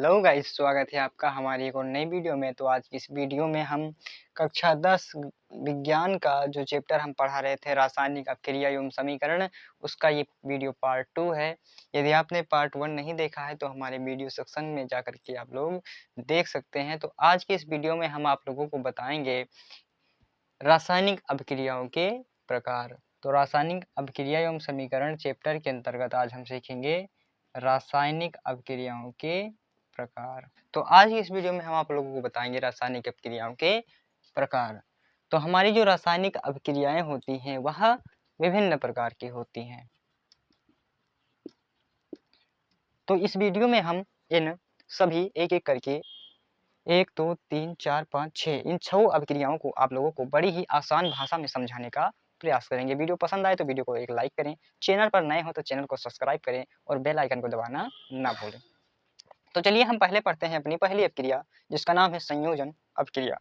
Hello guys, स्वागत है आपका हमारी एक और नई वीडियो में। तो आज की इस वीडियो में हम कक्षा 10 विज्ञान का जो चैप्टर हम पढ़ा रहे थे रासायनिक अभिक्रिया एवं समीकरण, उसका ये वीडियो पार्ट 2 है। यदि आपने पार्ट 1 नहीं देखा है तो हमारे वीडियो सेक्शन में जाकर के आप लोग देख सकते हैं। तो आज की इस वीडियो में हम आप लोगों को बताएंगे रासायनिक अभिक्रियाओं के प्रकार। तो रासायनिक अभिक्रिया एवं समीकरण चैप्टर के अंतर्गत आज हम सीखेंगे रासायनिक अभिक्रियाओं के प्रकार। तो आज की इस वीडियो में हम आप लोगों को बताएंगे रासायनिक अभिक्रियाओं के प्रकार। तो हमारी जो रासायनिक अभिक्रियाएं होती हैं वह विभिन्न प्रकार की होती हैं। तो इस वीडियो में हम इन सभी एक एक करके 1 2 3 4 5 6 इन 6 अभिक्रियाओं को आप लोगों को बड़ी ही आसान भाषा में समझाने का प्रयास करेंगे। वीडियो पसंद आए तो वीडियो को एक लाइक करें, चैनल पर नए हो तो चैनल को सब्सक्राइब करें और बेल आइकन को दबाना ना भूलें। तो चलिए हम पहले पढ़ते हैं अपनी पहली अभिक्रिया, जिसका नाम है संयोजन अभिक्रिया।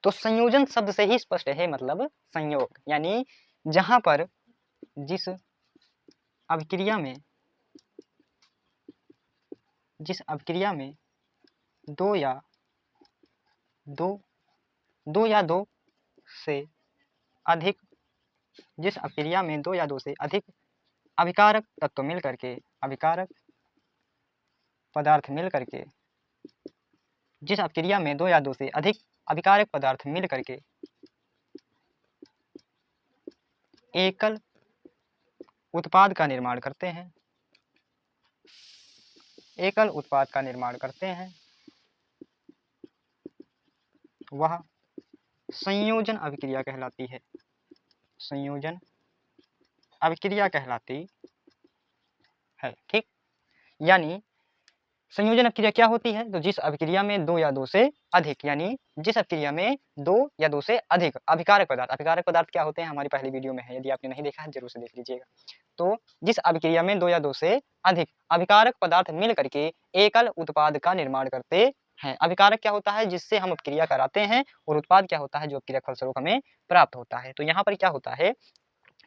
तो संयोजन शब्द से ही स्पष्ट है, मतलब संयोग, यानी जहां पर जिस अभिक्रिया में दो या दो से अधिक जिस अभिक्रिया में 2 या 2 से अधिक अभिकारक तत्व मिल करके अभिकारक पदार्थ मिल करके जिस अभिक्रिया में 2 या 2 से अधिक अभिकारक पदार्थ मिल करके एकल उत्पाद का निर्माण करते हैं वह संयोजन अभिक्रिया कहलाती है। संयोजन अभिक्रिया कहलाती है, ठीक। यानी संयोजन अभिक्रिया क्या होती है? तो जिस अभिक्रिया में 2 या 2 से अधिक, यानी जिस अभिक्रिया में 2 या 2 से अधिक अभिकारक पदार्थ क्या होते हैं हमारी पहली वीडियो में है, यदि आपने नहीं देखा है जरूर से देख लीजिएगा। तो जिस अभिक्रिया में 2 या 2 से अधिक अभिकारक पदार्थ मिल करके एकल उत्पाद का निर्माण करते हैं। अभिकारक क्या होता है? जिससे हम अभिक्रिया कराते हैं, और उत्पाद क्या होता है? जो अभिक्रिया फलस्वरूप हमें प्राप्त होता है। तो यहाँ पर क्या होता है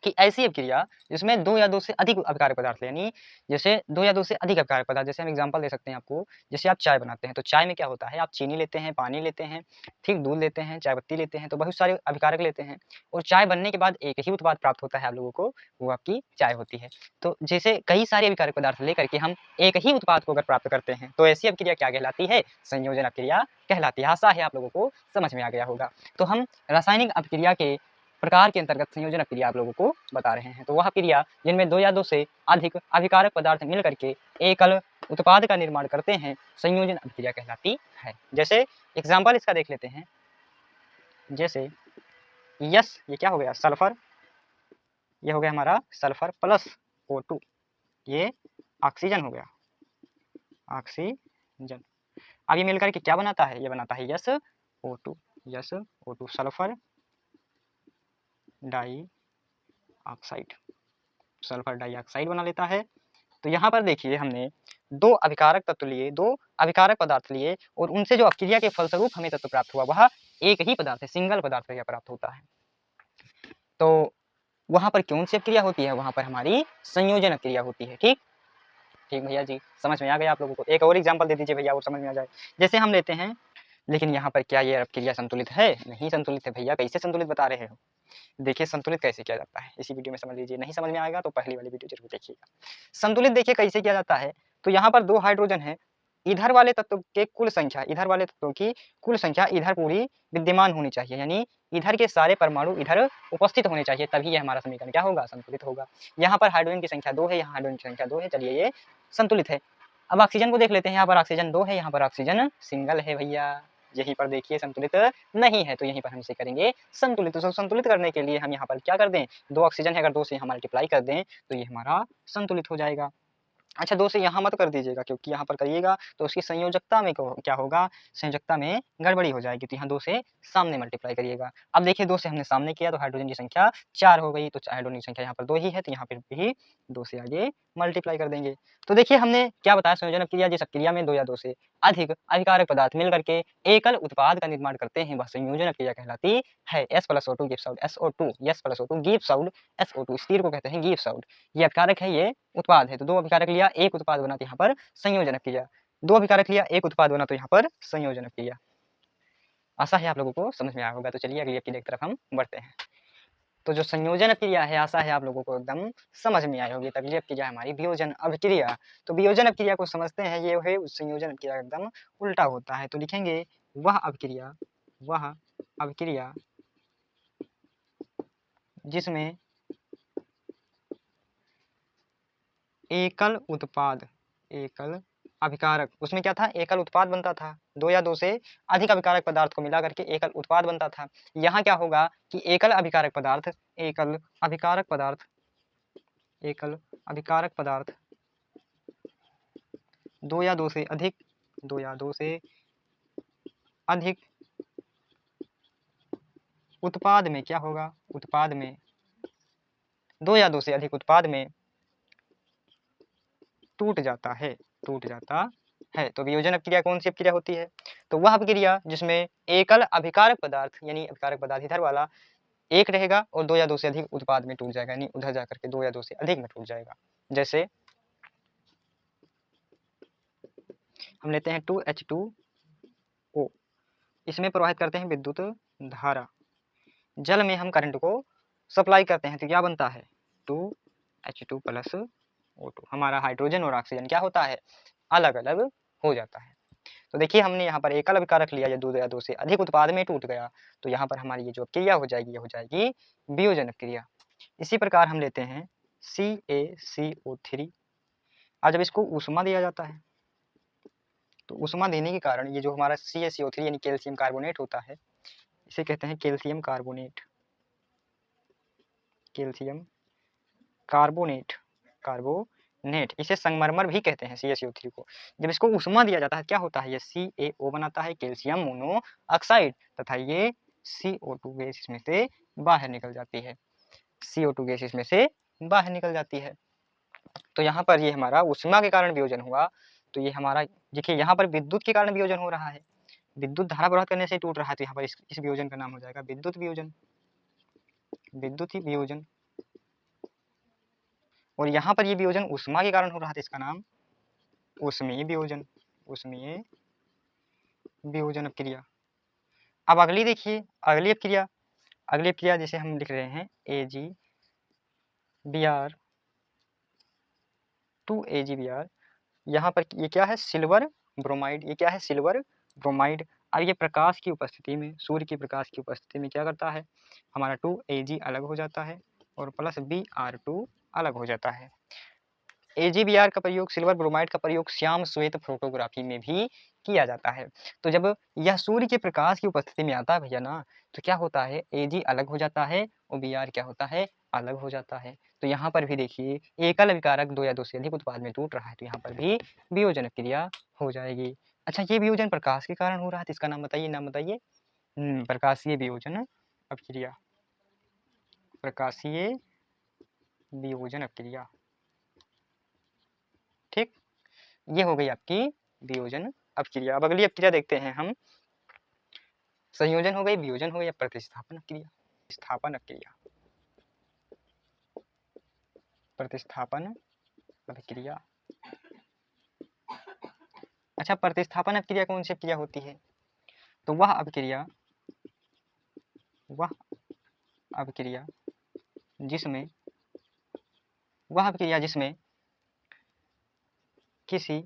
कि ऐसी अभिक्रिया जिसमें 2 या 2 से अधिक अभिकारक पदार्थ, यानी जैसे 2 या 2 से अधिक अभिकारक पदार्थ, जैसे हम एग्जांपल दे सकते हैं आपको। जैसे आप चाय बनाते हैं तो चाय में क्या होता है? आप चीनी लेते हैं, पानी लेते हैं, ठीक, दूध लेते हैं, चाय पत्ती लेते हैं, तो बहुत सारे अभिकारक लेते हैं, और चाय बनने के बाद एक ही उत्पाद प्राप्त होता है आप लोगों को, वो आपकी चाय होती है। तो जैसे कई सारे अभिकारक पदार्थ लेकर के हम एक ही उत्पाद को अगर प्राप्त करते हैं तो ऐसी अभिक्रिया क्या कहलाती है? संयोजन अभिक्रिया कहलाती है। आशा है आप लोगों को समझ में आ गया होगा। तो हम रासायनिक अभिक्रिया के प्रकार के अंतर्गत संयोजन अभिक्रिया आप लोगों को बता रहे हैं। तो वह क्रिया जिनमें 2 या 2 से अधिक अभिकारक पदार्थ मिल करके एकल उत्पाद का निर्माण करते हैं, संयोजन अभिक्रिया कहलाती है। जैसे एग्जांपल इसका देख लेते हैं। जैसे यस, ये क्या हो गया? सल्फर, ये हो गया हमारा सल्फर प्लस O2, ये ऑक्सीजन हो गया, ऑक्सीजन। अब ये मिलकर के क्या बनाता है? ये बनाता है SO2, sulphur dioxide, sulphur dioxide बना लेता है। तो यहाँ पर देखिए हमने 2 अभिकारक तत्व लिए, 2 अभिकारक पदार्थ लिए, और उनसे जो अभिक्रिया के फलस्वरूप हमें तत्व प्राप्त हुआ वह एक ही पदार्थ है, सिंगल पदार्थ क्या प्राप्त होता है। तो वहां पर कौन सी अभिक्रिया होती है? वहां पर हमारी संयोजन अभिक्रिया होती है। ठीक भैया जी, समझ में आ गया आप लोगों को? एक और एग्जाम्पल दे दीजिए भैया और समझ में आ जाए। जैसे हम लेते हैं, लेकिन यहाँ पर क्या ये अभिक्रिया संतुलित है? नहीं संतुलित है भैया। कैसे संतुलित बता रहे हो? देखिए संतुलित कैसे किया जाता है, इसी वीडियो में समझ लीजिए। नहीं समझ में आएगा तो पहली वाली वीडियो जरूर देखिएगा। संतुलित देखिए कैसे किया जाता है। तो यहाँ पर 2 हाइड्रोजन है, इधर वाले तत्व के कुल संख्या, इधर वाले तत्वों की कुल संख्या इधर पूरी विद्यमान होनी चाहिए, यानी इधर के सारे परमाणु इधर उपस्थित होने चाहिए, तभी ये हमारा समीकरण क्या होगा? संतुलित होगा। यहाँ पर हाइड्रोजन की संख्या 2 है, यहाँ हाइड्रोजन की संख्या 2 है, चलिए ये संतुलित है। अब ऑक्सीजन को देख लेते हैं। यहाँ पर ऑक्सीजन 2 है, यहाँ पर ऑक्सीजन सिंगल है भैया। यहीं पर देखिए संतुलित नहीं है, तो यहीं पर हम इसे करेंगे संतुलित। तो संतुलित करने के लिए हम यहाँ पर क्या कर दें? 2 ऑक्सीजन है, अगर 2 से यहाँ मल्टीप्लाई कर दें तो ये हमारा संतुलित हो जाएगा। अच्छा 2 से यहाँ मत कर दीजिएगा, क्योंकि यहाँ पर करिएगा तो उसकी संयोजकता में क्या होगा, संयोजकता में गड़बड़ी हो जाएगी। तो यहाँ 2 से सामने मल्टीप्लाई करिएगा। अब देखिए 2 से हमने सामने किया तो हाइड्रोजन की संख्या 4 हो गई, तो हाइड्रोजन की संख्या यहाँ पर 2 ही है, तो यहाँ पर भी 2 से आगे मल्टीप्लाई कर देंगे। तो देखिए हमने क्या बताया, संयोजन क्रिया जिस क्रिया में 2 या 2 से अधिक अभिकारक पदार्थ मिल करके एकल उत्पाद का निर्माण करते हैं, वह संयोजन क्रिया कहलाती है। S + O2 gives out SO2, S + O2 gives out SO2, स्थिर को कहते हैं गिव्स आउट। ये अभिकारक है, ये उत्पाद है, तो 2 अभिकारक लिया, एक उत्पाद बना, तो यहाँ पर संयोजन क्रिया। 2 अभिकारक लिया, एक उत्पाद बना, तो यहाँ पर संयोजन क्रिया। आशा है आप लोगों को समझ में आया होगा। तो चलिए अगली क्रिया की तरफ हम बढ़ते हैं। तो जो संयोजन क्रिया है, आशा है आप लोगों को एकदम समझ में आई होगी। तो अगली क्रिया है हमारी वियोजन अभिक्रिया। तो वियोजन अभिक्रिया को समझते हैं, ये है संयोजन क्रिया एकदम उल्टा होता है। तो लिखेंगे वह अभिक्रिया जिसमें एकल अभिकारक, उसमें क्या था, एकल उत्पाद बनता था। 2 या 2 से अधिक अभिकारक पदार्थ को मिला करके एकल उत्पाद बनता था। यहाँ क्या होगा कि एकल अभिकारक पदार्थ 2 या 2 से अधिक उत्पाद में क्या होगा, 2 या 2 से अधिक उत्पाद में टूट जाता है। तो वियोजन अपक्रिया कौन सी अपक्रिया होती है, तो वह अपक्रिया जिसमें एकल अभिकारक पदार्थ, यानी अभिकारक पदार्थ इधर वाला एक रहेगा और 2 या 2 से अधिक उत्पाद में टूट जाएगा, यानी उधर जाकर के 2 या 2 से अधिक में टूट जाएगा। जैसे हम लेते हैं 2H2O, इसमें प्रवाहित करते हैं विद्युत धारा, जल में हम करंट को सप्लाई करते हैं, तो क्या बनता है 2H2 + O2। हमारा हाइड्रोजन और ऑक्सीजन क्या होता है, अलग अलग हो जाता है। तो देखिए हमने यहाँ पर एकल अभिकारक लिया, या 2 या 2 से अधिक उत्पाद में टूट गया, तो यहाँ पर हमारी ये जो क्रिया हो जाएगी, ये हो जाएगी वियोजन क्रिया। इसी प्रकार हम लेते हैं CaCO3। आज जब इसको ऊष्मा दिया जाता है, तो ऊष्मा देने के कारण ये जो हमारा CaCO3 यानी कैल्शियम कार्बोनेट होता है, इसे कहते हैं कैल्शियम कार्बोनेट, इसे संगमरमर भी कहते हैं CaCO3 को। जब इसको ऊष्मा दिया जाता है, क्या होता है, ये CaO बनाता है, कैल्शियम मोनोऑक्साइड, तथा ये CO2 गैस इसमें से बाहर निकल जाती है। तो यहाँ पर ये हमारा ऊष्मा के कारण वियोजन हुआ। तो ये हमारा देखिए यहाँ पर विद्युत के कारण वियोजन हो रहा है, विद्युत धारा प्रवाहित करने से टूट रहा है, तो यहाँ पर इस वियोजन का नाम हो जाएगा विद्युत वियोजन। और यहाँ पर ये वियोजन ऊष्मा के कारण हो रहा था, इसका नाम ऊष्मीय वियोजन अपक्रिया। अब अगली देखिए, अगली अपक्रिया जैसे हम लिख रहे हैं AgBr 2AgBr। यहाँ पर ये क्या है, सिल्वर ब्रोमाइड। ये क्या है, सिल्वर ब्रोमाइड। अब ये प्रकाश की उपस्थिति में, सूर्य की प्रकाश की उपस्थिति में क्या करता है, हमारा 2Ag अलग हो जाता है और प्लस Br2 अलग हो जाता है। AgBr का प्रयोग, सिल्वर ब्रोमाइड का प्रयोग श्याम श्वेत फोटोग्राफी में भी किया जाता है। तो जब यह सूर्य के प्रकाश की उपस्थिति में आता है भैया ना, तो क्या होता है, Ag अलग हो जाता है और Br क्या होता है, अलग हो जाता है। तो यहाँ पर भी देखिए एकल अभिकारक 2 या 2 से अधिक उत्पाद में टूट रहा है, तो यहाँ पर भी वियोजन क्रिया हो जाएगी। अच्छा ये वियोजन प्रकाश के कारण हो रहा है, तो इसका नाम बताइए। प्रकाशीय वियोजन अपक्रिया, ठीक। ये हो गई आपकी वियोजन अपक्रिया। अब अगली अपक्रिया देखते हैं हम, संयोजन हो गई, वियोजन हो गई, प्रतिस्थापन अभिक्रिया। अच्छा प्रतिस्थापन अभिक्रिया कौन सी अपक्रिया होती है, तो वह अभिक्रिया जिसमें किसी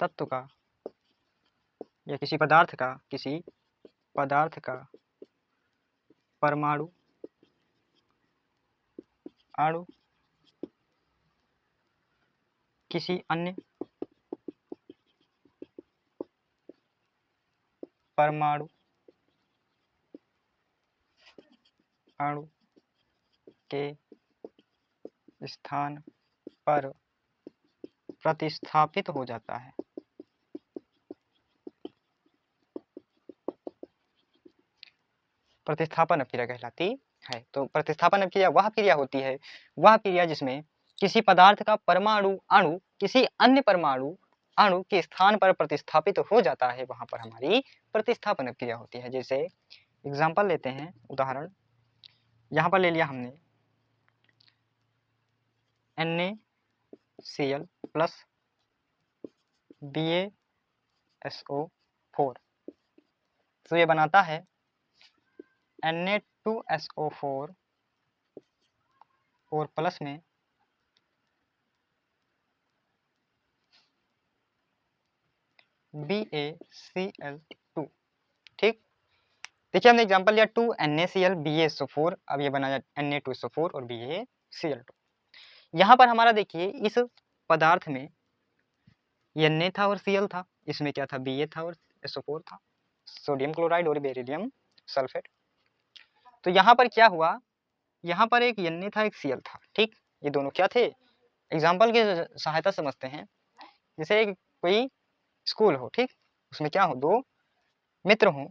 तत्व का या किसी पदार्थ का परमाणु अणु किसी अन्य परमाणु अणु के स्थान पर प्रतिस्थापित हो जाता है। प्रतिस्थापन अपक्रिया कहलाती है। तो प्रतिस्थापन अपक्रिया वह क्रिया होती है, वह क्रिया जिसमें किसी पदार्थ का परमाणु अणु किसी अन्य परमाणु अणु के स्थान पर प्रतिस्थापित हो जाता है, वहां पर हमारी प्रतिस्थापन क्रिया होती है। जैसे एग्जांपल लेते हैं, उदाहरण यहाँ पर ले लिया हमने NaCl प्लस BaSO4, तो ये बनाता है Na2SO4 और प्लस में BaCl2। ठीक, देखिए हमने एग्जांपल लिया 2NaCl BaSO4, अब ये बना Na2SO4 और BaCl2। यहाँ पर हमारा देखिए इस पदार्थ में Na था और Cl था, इसमें क्या था, Ba था और SO4 था, सोडियम क्लोराइड और बेरिलियम सल्फेट। तो यहाँ पर क्या हुआ, यहाँ पर एक Na था एक Cl था। ठीक, ये दोनों क्या थे, एग्जाम्पल की सहायता समझते हैं। जैसे एक कोई स्कूल हो, ठीक, उसमें क्या हो, दो मित्र हों,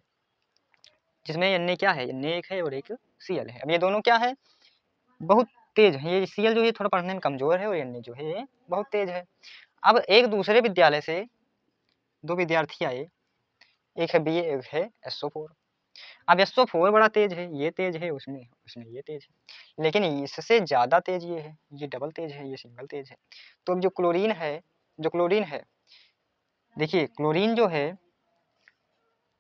जिसमें Na क्या है, Na एक है और एक Cl है। अब ये दोनों क्या है, बहुत तेज है। ये Cl जो है थोड़ा पढ़ने में कमजोर है और Na जो है ये बहुत तेज है। अब एक दूसरे विद्यालय से दो विद्यार्थी आए, एक है Ba एक है SO4। अब SO4 बड़ा तेज है, ये तेज है, उसमें उसमें ये तेज है, लेकिन इससे ज्यादा तेज ये है, ये डबल तेज है, ये सिंगल तेज है। तो अब जो क्लोरीन है, देखिए क्लोरीन जो है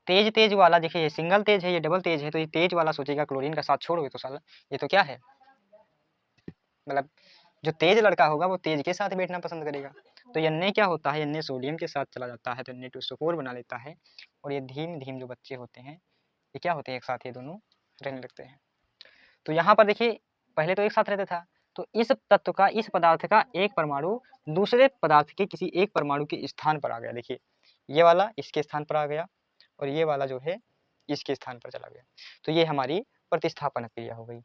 तेज वाला, देखिए ये सिंगल तेज है, ये डबल तेज है, तो ये तेज वाला सोचेगा क्लोरीन का साथ छोड़ोगे तो साला ये तो क्या है, मतलब जो तेज लड़का होगा वो तेज के साथ बैठना पसंद करेगा। तो Na क्या होता है, Na सोडियम के साथ चला जाता है, तो Na2SO4 बना लेता है, और ये धीम धीम जो बच्चे होते हैं ये क्या होते हैं, एक साथ ये दोनों रहने लगते हैं। तो यहाँ पर देखिए पहले तो एक साथ रहता था, तो इस तत्व का, इस पदार्थ का एक परमाणु दूसरे पदार्थ के किसी एक परमाणु के स्थान पर आ गया। देखिए ये वाला इसके स्थान पर आ गया और ये वाला जो है इसके स्थान पर चला गया, तो ये हमारी प्रतिस्थापन क्रिया हो गई।